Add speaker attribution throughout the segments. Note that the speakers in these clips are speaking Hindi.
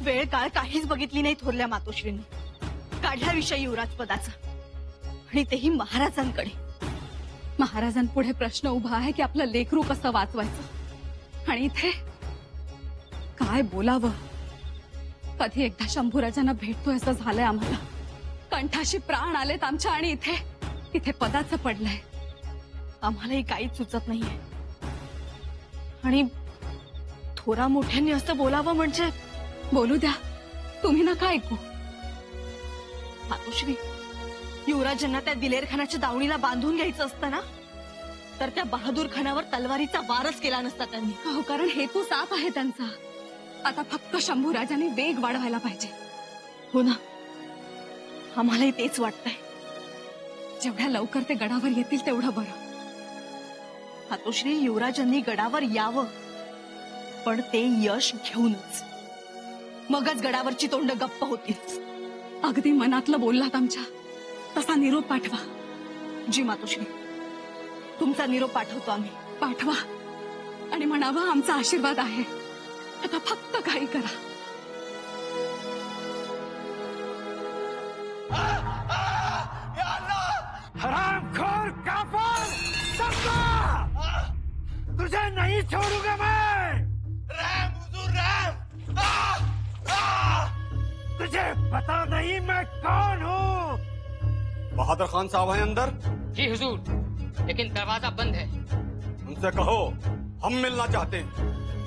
Speaker 1: वेळ काळ काहीच बघितली नाही थोरल्या मातोश्रीने. काढला विषय युवराज पदाचा, आणि तेही महाराजांकडे. महाराजांपुढे प्रश्न उभा आहे की आपलं लेकरू कसं वाचवायचं, आणि इथे काय बोलावं. कधी एकदा शंभूराजांना भेटतोय असं झालंय आम्हाला. कंठाशी प्राण आलेत आमच्या, आणि इथे पदाचं पडलंय. आम्हालाही काहीच सुचत नाहीये. आणि थोरा मोठ्यांनी असं बोलावं म्हणजे बोलू द्या, तुम्ही नका ऐकू. मातोश्री, युवराजांना त्या दिलेर खानाच्या दावणीला बांधून घ्यायचं असतं ना, तर त्या बहादूर खानावर तलवारीचा वारच केला नसता त्यांनी. हो, कारण हेतू साफ आहे त्यांचा. आता फक्त शंभूराजांनी वेग वाढवायला पाहिजे. हो ना, आम्हालाही तेच वाटतंय. जेवढ्या लवकर ते गडावर येतील तेवढं बरं. मातोश्री, युवराजांनी गडावर यावं, पण ते यश घेऊनच. मगच गडावरची तोंड गप्प होतील. अगदी मनातलं बोललात आमच्या, तसा निरोप पाठवा. जी मातोश्री, तुमचा निरोप पाठवतो आम्ही. पाठवा आणि म्हणावा आमचा आशीर्वाद आहे. आता फक्त काही करा.
Speaker 2: हरामखोर काफिर, सबका तुझे नहीं छोड़ूंगा मैं.
Speaker 3: रहम हुजूर, रहम.
Speaker 2: तुझे पता नहीं मैं कौन हूँ.
Speaker 4: बहादुर खान साहब हैं अंदर?
Speaker 5: जी हुजूर, लेकिन दरवाजा बंद है.
Speaker 4: उनसे कहो हम मिलना चाहते हैं.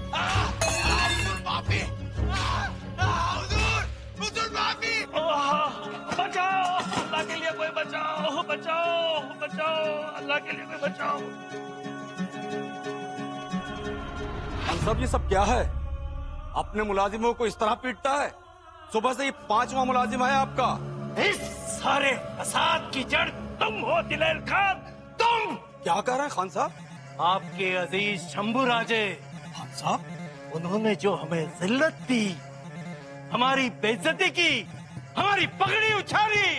Speaker 3: हुजूर माफी. हुजूर, हुजूर माफी.
Speaker 2: बचाओ, अल्लाह के लिए कोई बचाओ, बचाओ, बचाओ, अल्लाह के लिए कोई बचाओ.
Speaker 4: हम सब ये सब क्या है? अपने मुलाजिमों को इस तरह पीटता है? सुबह से ये 5वां मुलाजिम है आपका.
Speaker 2: इस सारे फसाद की जड़ तुम हो दिलेर खान, तुम.
Speaker 4: क्या कह रहे हैं खान साहब?
Speaker 2: आपके अजीज शंभूराजे.
Speaker 4: खान साहब,
Speaker 2: उन्होंने जो हमें जिल्लत दी, हमारी बेइज्जती की, हमारी पगड़ी उछाली,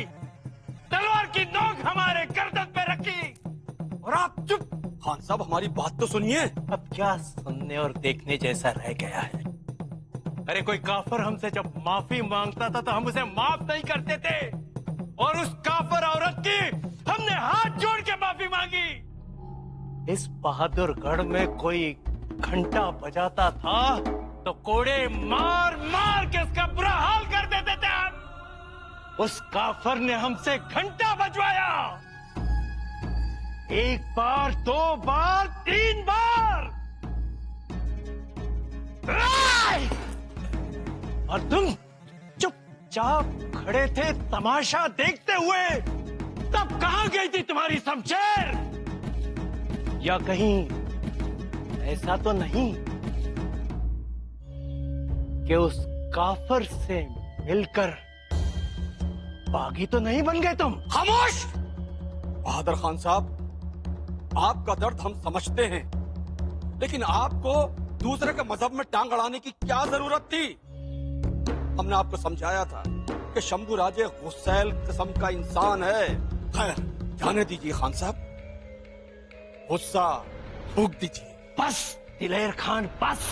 Speaker 2: तलवार की नोक हमारे गर्दन पे रखी, और आप चुप.
Speaker 4: खान साहब, हमारी बात तो सुनिए.
Speaker 2: अब क्या सुनने और देखने जैसा रह गया है? अरे कोई काफिर हमसे जब माफी मांगता था तो हम उसे माफ नहीं करते थे, और उस काफिर औरत की हमने हाथ जोड़ के माफी मांगी. इस बहादुरगढ़ में कोई घंटा बजाता था तो कोड़े मार मार के उसका बुरा हाल कर देते थे हम. उस काफिर ने हमसे घंटा बजवाया. एक बार, 2 बार, 3 बार. और तुम चुपचाप खड़े थे तमाशा देखते हुए. तब कहां गई थी तुम्हारी शमशेर? या कहीं ऐसा तो नहीं कि उस काफिर से मिलकर बागी तो नहीं बन गए तुम?
Speaker 4: खामोश! बहादुर खान साहब, आपका दर्द हम समझते हैं, लेकिन आपको दूसरे के मजहब में टांग अड़ाने की क्या जरूरत थी? हमने आपको समझाया था कि शंभूराजे गुस्सैल किस्म का इंसान है. खैर, जाने दीजिए खान साहब, गुस्सा फूंक दीजिए.
Speaker 2: बस दिलेर खान, बस.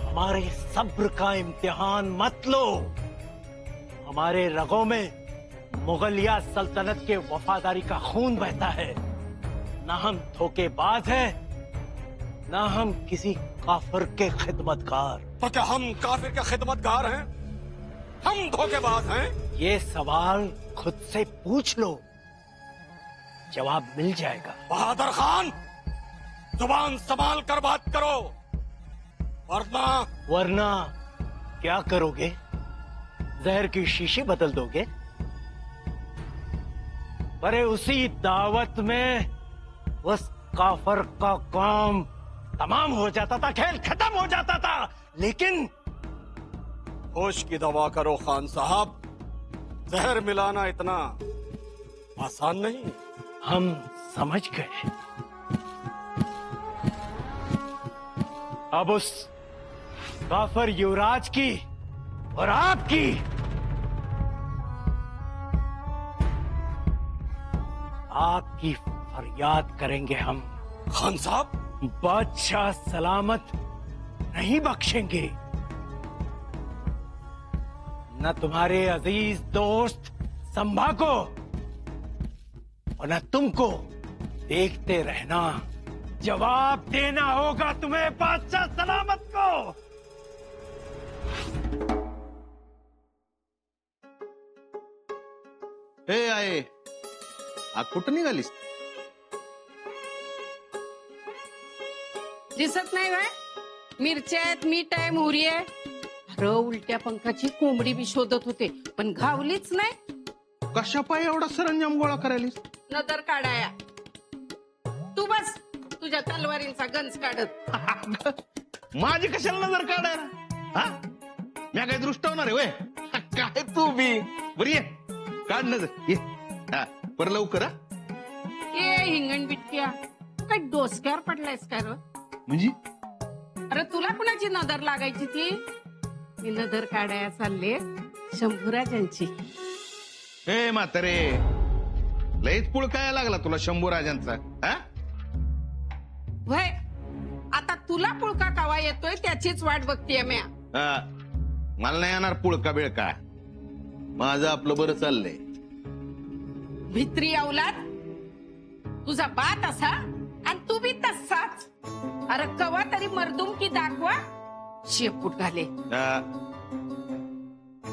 Speaker 2: हमारे सब्र का इम्तिहान मत लो. हमारे रगों में मुगलिया सल्तनत के वफादारी का खून बहता है. ना हम धोखेबाज हैं, ना हम किसी काफिर के खिदमतगार.
Speaker 4: तो क्या हम काफिर के खिदमतगार हैं? हम धोखेबाज हैं?
Speaker 2: ये सवाल खुद से पूछ लो, जवाब मिल जाएगा.
Speaker 4: बहादुर खान, जुबान संभाल कर बात करो,
Speaker 2: वरना क्या करोगे? जहर की शीशी बदल दोगे? अरे उसी दावत में उस काफिर का काम तमाम हो जाता था, खेल खत्म हो जाता था. लेकिन
Speaker 4: होश की दवा करो खान साहब. जहर मिलाना इतना आसान नहीं.
Speaker 2: हम समझ गए. अब उस काफिर युवराज की और आपकी फरियाद करेंगे हम.
Speaker 4: खान साहब,
Speaker 2: बादशाह सलामत नहीं बख्शेंगे. न तुम्हारे अजीज दोस्त संभा को और न तुमको देखते रहना, जवाब देना होगा तुम्हें बादशाह सलामत को।
Speaker 6: हे आहे, कुठं निघालीस?
Speaker 7: दिसत नाही काय? मिरच्या आहेत, मीठ आहे, मोहरी आहे. अरे उलट्या पंखाची कोंबडी बी शोधत होते पण घावलीच नाही.
Speaker 6: कशा पाय एवढा सरंजाम गोळा करायलीस?
Speaker 7: नजर काढाया. तू बस तुझ्या तलवारींचा गंज काढत.
Speaker 6: माझी कशाला नजर काढायला? हा, मी काय दृष्टवणार आहे वय? काय तू बी बरी ये, काढ नजर ये. हा, पर लवकर.
Speaker 7: ए हिंगण बिटक्या, काय डोसक्यावर पडलायस का र?
Speaker 6: म्हणजे
Speaker 7: अरे तुला कुणाची नजर लागायची ती? मी नजर काढाया चालले शंभूराजांची.
Speaker 6: ए म्हातारे, लईच पुळकाया लागला तुला शंभूराजांचा. हा,
Speaker 7: वय आता तुला पुळका कावा येतोय त्याचीच वाट बघतीये म्या.
Speaker 6: हा, मला नाही येणार पुळका बिळका. माझं आपलं बरं चाललंय.
Speaker 7: भित्री अवलाद, तुझा बात असा आणि तू बी तसाच. अरे कवा तरी मर्दुमकी दाखवा, शेपूट घाले.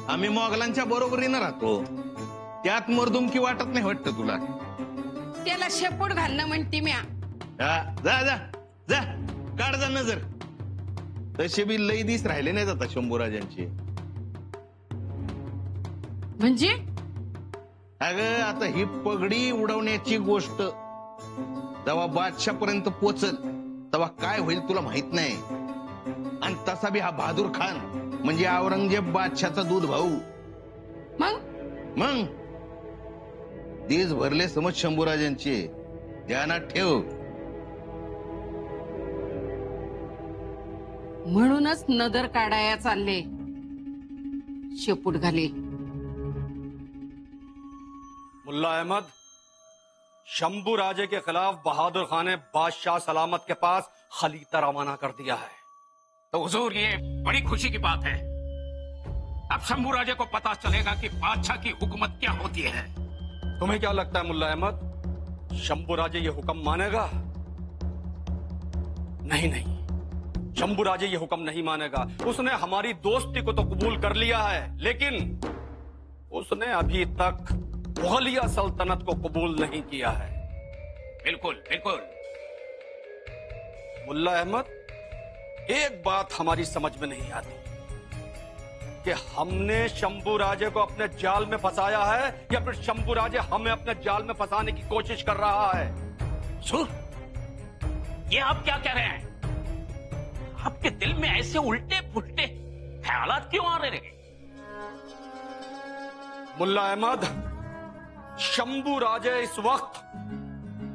Speaker 6: आम्ही मोगलांच्या बरोबरीनं राहतो, त्यात मर्दुमकी वाटत नाही वाटत तुला?
Speaker 7: त्याला शेपूट घालणं म्हणती म्या.
Speaker 6: जा जा जा, काढ जा नजर. तसे बी लई दिस राहिले नाहीत आता शंभूराजांचे.
Speaker 7: म्हणजे
Speaker 6: अगं आता ही पगडी उडवण्याची गोष्ट जेव्हा बादशापर्यंत पोचल तेव्हा काय होईल तुला माहित नाही. आणि तसा बी हा बहादूर खान म्हणजे औरंगजेब बादशाचा दूध भाऊ.
Speaker 7: मग
Speaker 6: दिस भरले समज शंभूराजांचे, ध्यानात ठेव.
Speaker 7: म्हणूनच नजर काढाया चालले, शेपूट घाले.
Speaker 4: मुल्ला अहमद, शंभू राजे के खिलाफ बहादुर खान ने बादशाह सलामत के पास खलीता रवाना कर दिया है।
Speaker 8: तो हुजूर ये बड़ी खुशी की बात है। अब शंभू राजे को पता चलेगा कि बादशाह की हुकूमत क्या होती है।
Speaker 4: तुम्हें क्या लगता है मुल्ला अहमद, शंभू राजे ये हुक्म मानेगा? नहीं नहीं, शंभू राजे ये हुक्म नहीं मानेगा। उसने हमारी दोस्ती को तो कबूल कर लिया है, लेकिन उसने अभी तक मुगलिया सल्तनत को कबूल नहीं किया है।
Speaker 8: बिल्कुल बिल्कुल।
Speaker 4: मुल्ला अहमद, एक बात हमारी समझ में नहीं आती कि हमने शंभू राजे को अपने जाल में फंसाया है या फिर शंभू राजे हमें अपने जाल में फंसाने की कोशिश कर रहा है।
Speaker 8: हुजूर, ये आप क्या कह रहे हैं? आपके दिल में ऐसे उल्टे पुल्टे ख्यालात क्यों आ रहे हैं?
Speaker 4: मुल्ला अहमद, शंभू राजे इस वक्त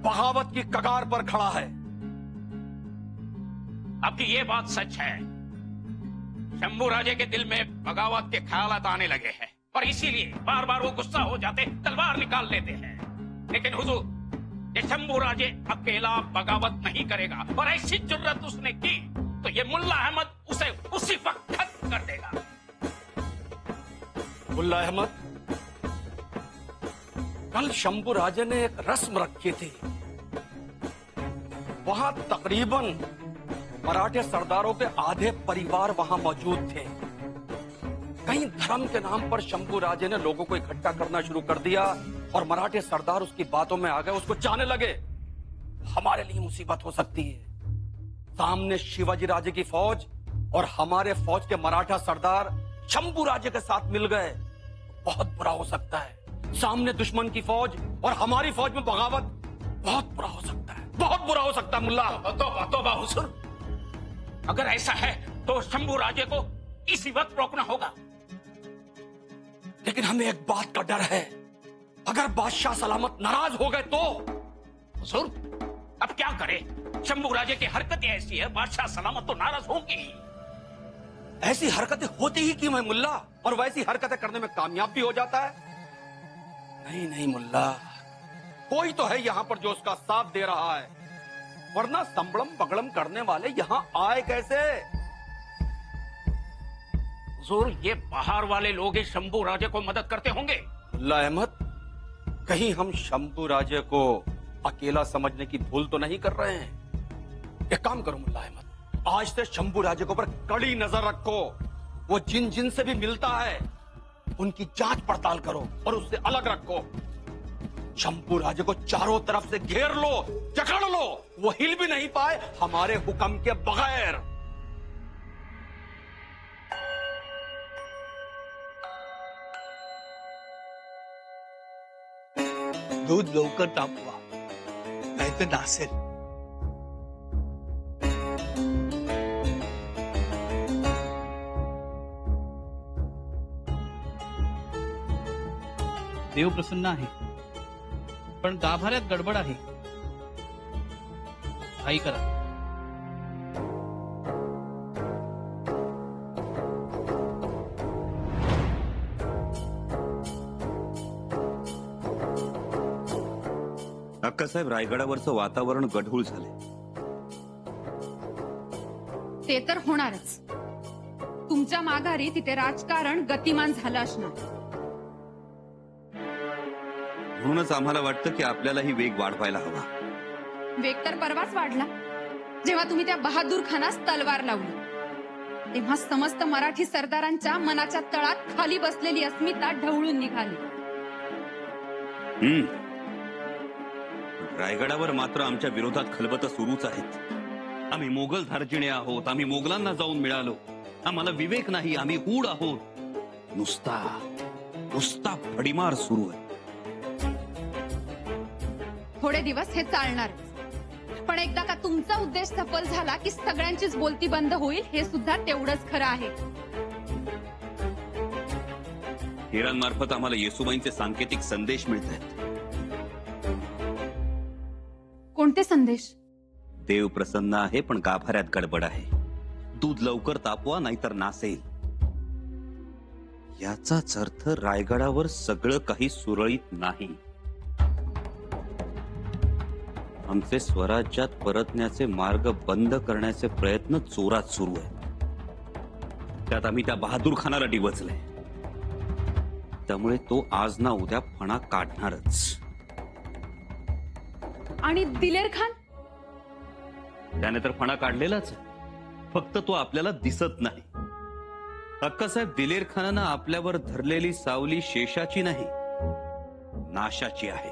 Speaker 4: बगावत की कगार पर खड़ा है।
Speaker 8: आपकी ये बात सच है, शंभू राजे के दिल में बगावत के ख्यालात आने लगे हैं और इसीलिए बार बार वो गुस्सा हो जाते, तलवार निकाल लेते हैं। लेकिन हुजूर, ये शंभू राजे अकेला बगावत नहीं करेगा और ऐसी जुर्रत उसने की तो ये मुल्ला अहमद उसे उसी वक्त खत्म कर देगा।
Speaker 4: मुल्ला अहमद, कल शंभू राजे ने एक रस्म रखी थी। वहां तकरीबन मराठे सरदारों के आधे परिवार वहां मौजूद थे। कहीं धर्म के नाम पर शंभू राजे ने लोगों को इकट्ठा करना शुरू कर दिया और मराठे सरदार उसकी बातों में आ गए, उसको चाहने लगे। हमारे लिए मुसीबत हो सकती है। सामने शिवाजी राजे की फौज और हमारे फौज के मराठा सरदार शंभू राजे के साथ मिल गए, बहुत बुरा हो सकता है। सामने दुश्मन की फौज और हमारी फौज में बगावत, बहुत बुरा हो सकता है, बहुत बुरा हो सकता है। मुल्ला
Speaker 8: तौबा हुजूर, अगर ऐसा है तो शंभू राजे को इसी वक्त रोकना होगा।
Speaker 4: लेकिन हमें एक बात का डर है, अगर बादशाह सलामत नाराज हो गए तो?
Speaker 8: हुजूर, अब क्या करें? शंभू राजे की हरकतें ऐसी है, बादशाह सलामत तो नाराज होंगे ही।
Speaker 4: ऐसी हरकतें होती ही क्यों है मुल्ला, और वैसी हरकतें करने में कामयाब भी हो जाता है। नहीं नहीं मुल्ला, कोई तो है यहां पर जो उसका साथ दे रहा है, वरना संबड़म बगड़म करने वाले यहां आए कैसे?
Speaker 8: हुजूर, ये बाहर वाले लोग इस शंभू राजे को मदद करते होंगे।
Speaker 4: मुल्ला अहमद, कहीं हम शंभू राजे को अकेला समझने की भूल तो नहीं कर रहे हैं? एक काम करो मुल्ला अहमद, आज से शंभू राजे के ऊपर कड़ी नजर रखो। वो जिन जिन से भी मिलता है उनकी जांच पड़ताल करो और उससे अलग रखो। शंभू राजे को चारों तरफ से घेर लो, जकड़ लो, वो हिल भी नहीं पाए हमारे हुक्म के बगैर।
Speaker 3: दूध लवकर तापवा, नाहीतर नासेल.
Speaker 9: देव प्रसन्न आहे, पण गाभाऱ्यात गडबड आहे. घाई करा.
Speaker 10: अक्कासाहेब, रायगडावरचं वातावरण गढूळ झाले.
Speaker 7: ते तर होणारच. तुमच्या माघारी तिथे राजकारण गतिमान झालं असणार.
Speaker 10: म्हणूनच आम्हाला वाटतं की आपल्यालाही वेग वाढवायला हवा.
Speaker 7: वेग तर परवाच वाढला, जेव्हा तुम्ही त्या बहादूर खानास तलवार लावली. तेव्हा समस्त मराठी सरदारांच्या मनाच्या तळात खाली बसलेली अस्मिता ढवळून निघाली.
Speaker 10: रायगडावर मात्र आमच्या विरोधात खलबत सुरूच आहेत. आम्ही मोगल धार्जिणे आहोत, आम्ही मोगलांना जाऊन मिळालो, आम्हाला विवेक नाही, आम्ही हूड आहोत. नुसता फडीमार सुरू आहे.
Speaker 7: थोडे दिवस हे चालणार, पण एकदा का तुमचा उद्देश सफल झाला की सगळ्यांचीच बोलती बंद होईल, हे सुद्धा तेवढंच खरं आहे.
Speaker 10: हिरांमार्फत आम्हाला येसुबाईंचे सांकेतिक संदेश मिळत आहेत.
Speaker 7: कोणते संदेश?
Speaker 10: देव प्रसन्न आहे, पण गाभाऱ्यात गडबड आहे. दूध लवकर तापवा, नाहीतर नासेल. याचाच अर्थ रायगडावर सगळं काही सुरळीत नाही. आमचे स्वराज्यात परतण्याचे मार्ग बंद करण्याचे प्रयत्न जोरात सुरू आहेत. त्यात आम्ही त्या बहादूर खानाला डिवचलंय. त्यामुळे तो आज ना उद्या फणा काढणारच.
Speaker 7: आणि दिलेर खान?
Speaker 10: त्याने तर फणा काढलेलाच, फक्त तो आपल्याला दिसत नाही. अक्कासाहेब, दिलेर खानानं आपल्यावर धरलेली सावली शेषाची नाही, नाशाची आहे.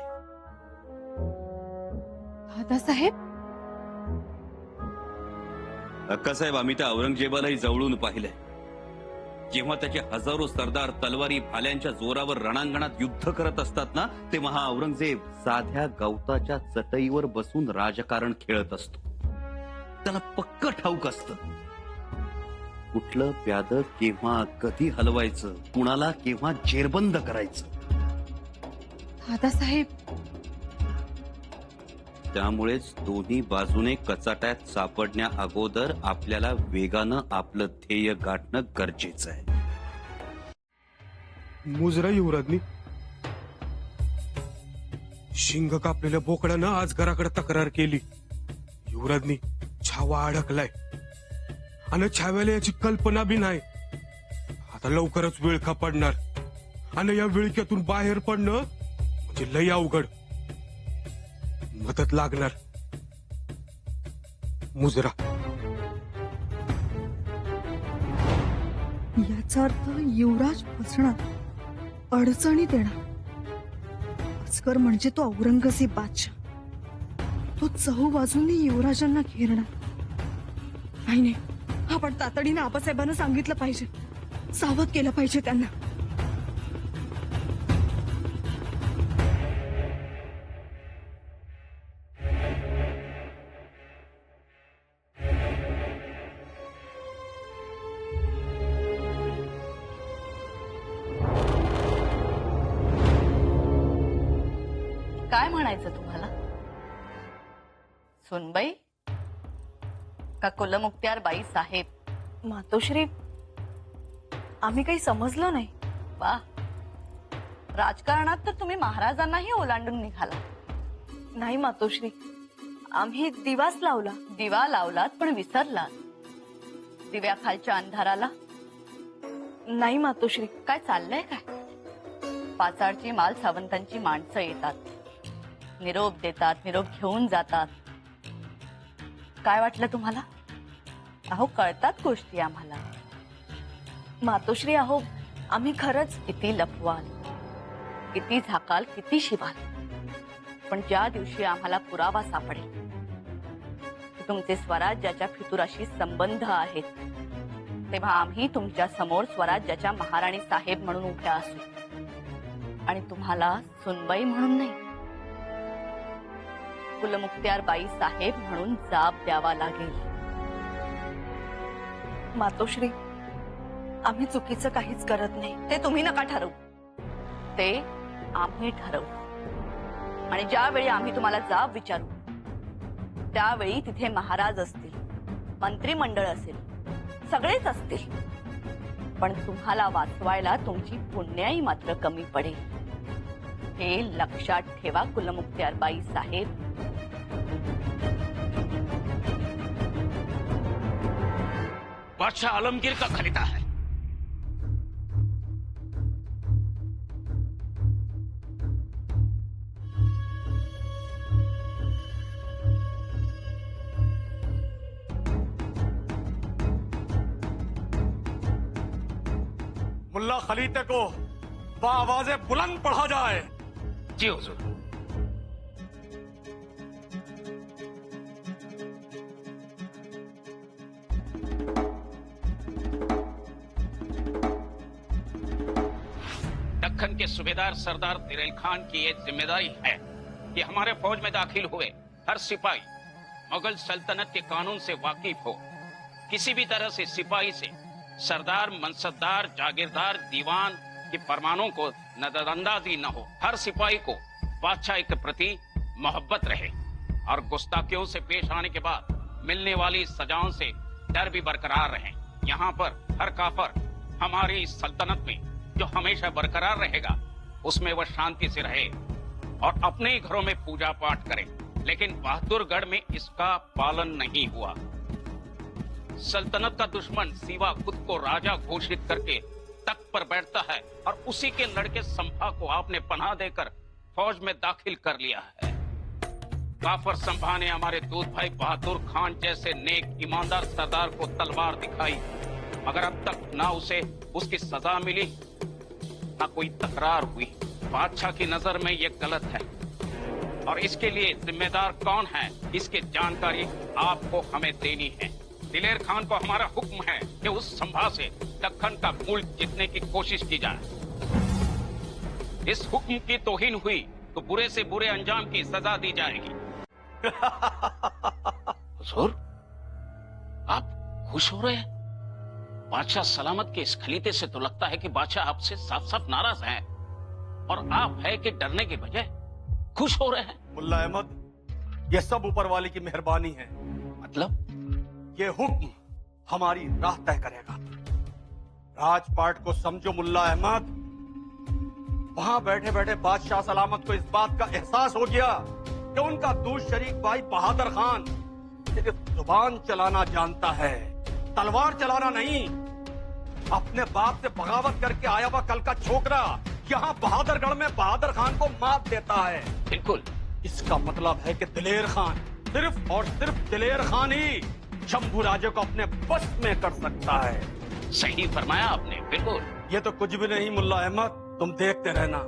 Speaker 7: दादासाहेब,
Speaker 10: अक्कासाहेब, आम्ही त्या औरंगजेबालाही जवळून पाहिलंय. जेव्हा त्याचे हजारो सरदार तलवारी भाल्यांच्या जोरावर रणांगणात युद्ध करत असतात ना, तेव्हा हा औरंगजेब साध्या गवताच्या चटईवर बसून राजकारण खेळत असतो. त्याला पक्क ठाऊक असतं कुठलं प्याद केव्हा कधी हलवायचं, कुणाला केव्हा जेरबंद करायचं.
Speaker 7: दादासाहेब,
Speaker 10: त्यामुळेच दोन्ही बाजूने कचाट्यात सापडण्या अगोदर आपल्याला वेगानं आपलं ध्येय गाठणं गरजेचं आहे.
Speaker 11: मुजरा युवराजनी शिंग कापलेल्या बोकड्यानं आज घराकडे तक्रार केली. युवराजनी छावा अडकलाय आणि छाव्याला याची कल्पना बी नाही. आता लवकरच विळखा पडणार आणि या विळख्यातून बाहेर पडणं म्हणजे लय अवघड. मदत लागणार. मुजरा,
Speaker 1: याचा अर्थ युवराज फसणार, अडचणीत येणार. अस्कर म्हणजे तो औरंगजेब बादशाह. तो चहू बाजूंनी युवराजांना घेरणार. नाही, आपण तातडीने आबासाहेबांना सांगितलं पाहिजे, सावध केलं पाहिजे त्यांना.
Speaker 12: काय म्हणायचं तुम्हाला? सुनबाई का कुलमुक्त्यार बाई साहेब?
Speaker 1: मातोश्री, आम्ही काही समजलो नाही.
Speaker 12: वा, राजकारणात तर तुम्ही महाराजांनाही ओलांडून निघाला.
Speaker 1: नाही मातोश्री, आम्ही दिवाच लावला.
Speaker 12: दिवा लावलात पण विसरलात. दिव्याखालच्या अंधाराला
Speaker 1: नाही मातोश्री.
Speaker 12: काय चाललंय काय? पाचाडची माल सावंतांची माणसं येतात, निरोप देतात, निरोप घेऊन जातात. काय वाटलं तुम्हाला? अहो कळतात गोष्टी आम्हाला.
Speaker 1: मातोश्री अहो आम्ही खरंच
Speaker 12: किती लपवाल, किती झाकाल, किती शिवाल, पण ज्या दिवशी आम्हाला पुरावा सापडेल की तुमचे स्वराज्याच्या फितुराशी संबंध आहेत, तेव्हा आम्ही तुमच्या समोर स्वराज्याच्या महाराणी साहेब म्हणून उभ्या असू आणि तुम्हाला सुनबाई म्हणून नाही, कुलमुक्त्यार बाई साहेब म्हणून जाब द्यावा लागेल.
Speaker 1: मातोश्री आम्ही चुकीचं काहीच करत नाही.
Speaker 12: ते तुम्ही नका ठरवू, ते आम्ही ठरवू. आणि ज्यावेळी आम्ही तुम्हाला जाब विचारू त्यावेळी तिथे महाराज असतील, मंत्रिमंडळ असेल, सगळेच असतील. पण तुम्हाला वाचवायला तुमची पुण्याई मात्र कमी पडेल, हे लक्षात ठेवा कुलमुक्त्यार बाई साहेब.
Speaker 8: बादशाह आलमगीर का खलीफा है.
Speaker 4: मुल्ला खलीते को बावाज़े बुलंद पढ़ा जाए.
Speaker 8: जी हुजूर. दक्कन के सूबेदार सरदार दिलेर खान की ये जिम्मेदारी है कि हमारे फौज में दाखिल हुए हर सिपाही मुगल सल्तनत के कानून से वाकिफ हो. किसी भी तरह से सिपाही से सरदार, मनसबदार, जागीरदार, दीवान के फरमानों को नजरअंदाजी न हो. हर सिपाही को बादशाह के प्रति मोहब्बत रहे और गुस्ताखियों से पेश आने के बाद मिलने वाली सजाओं से डर भी बरकरार रहे. यहाँ पर हर काफर हमारी इस सल्तनत में जो हमेशा बरकरार रहेगा उसमें वह शांति से रहे और अपने ही घरों में पूजा पाठ करे. लेकिन बहादुरगढ़ में इसका पालन नहीं हुआ. सल्तनत का दुश्मन सिवा खुद को राजा घोषित करके तख्त पर बैठता है और उसी के लड़के संभा को आपने पनाह देकर फौज में दाखिल कर लिया है. काफर संभा ने हमारे दूध भाई बहादुर खान जैसे नेक ईमानदार सरदार को तलवार दिखाई, मगर अब तक ना उसे उसकी सजा मिली ना कोई तकरार हुई. बादशाह की नजर में ये गलत है और इसके लिए जिम्मेदार कौन है इसकी जानकारी आपको हमें देनी है. दिलेर खान को हमारा हुक्म है कि उस संभा से दक्कन का मुल्क जीतने की कोशिश की जाए. इस हुक्म की तौहीन हुई तो बुरे से बुरे अंजाम की सजा दी जाएगी. हुजूर, आप खुश हो रहे हैं? बादशाह सलामत के इस खलीते से तो लगता है कि बादशाह आपसे साफ साफ नाराज हैं और आप है कि डरने के बजाय खुश हो रहे हैं.
Speaker 4: मुल्ला अहमद, ये सब ऊपर वाले की मेहरबानी है.
Speaker 8: मतलब
Speaker 4: ये हुक्म हमारी राह तय करेगा. राजपाट को समझो मुल्ला अहमद. वहां बैठे बैठे बादशाह सलामत को इस बात का एहसास हो गया कि उनका दूध शरीक भाई बहादुर खान सिर्फ जुबान चलाना जानता है, तलवार चलाना नहीं. अपने बाप से बगावत करके आया हुआ कल का छोकरा यहाँ बहादुरगढ़ में बहादुर खान को मात देता है.
Speaker 8: बिल्कुल.
Speaker 4: इसका मतलब है कि दिलेर खान, सिर्फ और सिर्फ दिलेर खान ही शंभू राजे को अपने बस में कर सकता है.
Speaker 8: सही फरमाया आपने. बिल्कुल.
Speaker 4: ये तो कुछ भी नहीं मुल्ला अहमद, तुम देखते रहना.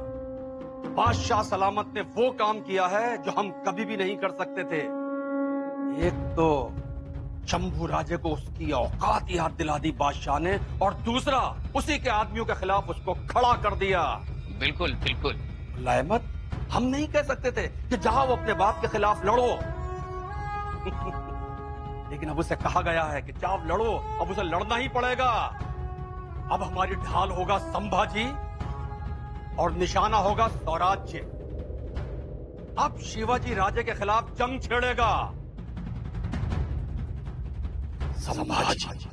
Speaker 4: बादशाह सलामत ने वो काम किया है जो हम कभी भी नहीं कर सकते थे. एक तो शंभू राजे को उसकी औकात याद दिला दी बादशाह ने, और दूसरा उसी के आदमियों के खिलाफ उसको खड़ा कर दिया.
Speaker 8: बिल्कुल बिल्कुल.
Speaker 4: मुल्ला अहमद, हम नहीं कह सकते थे कि जाओ अपने बाप के खिलाफ लड़ो. लेकिन अब उसे कहा गया है कि जाओ लड़ो, अब उसे लड़ना ही पड़ेगा. अब हमारी ढाल होगा संभाजी और निशाना होगा स्वराज्य. अब शिवाजी राजे के खिलाफ जंग छेड़ेगा संभाजी.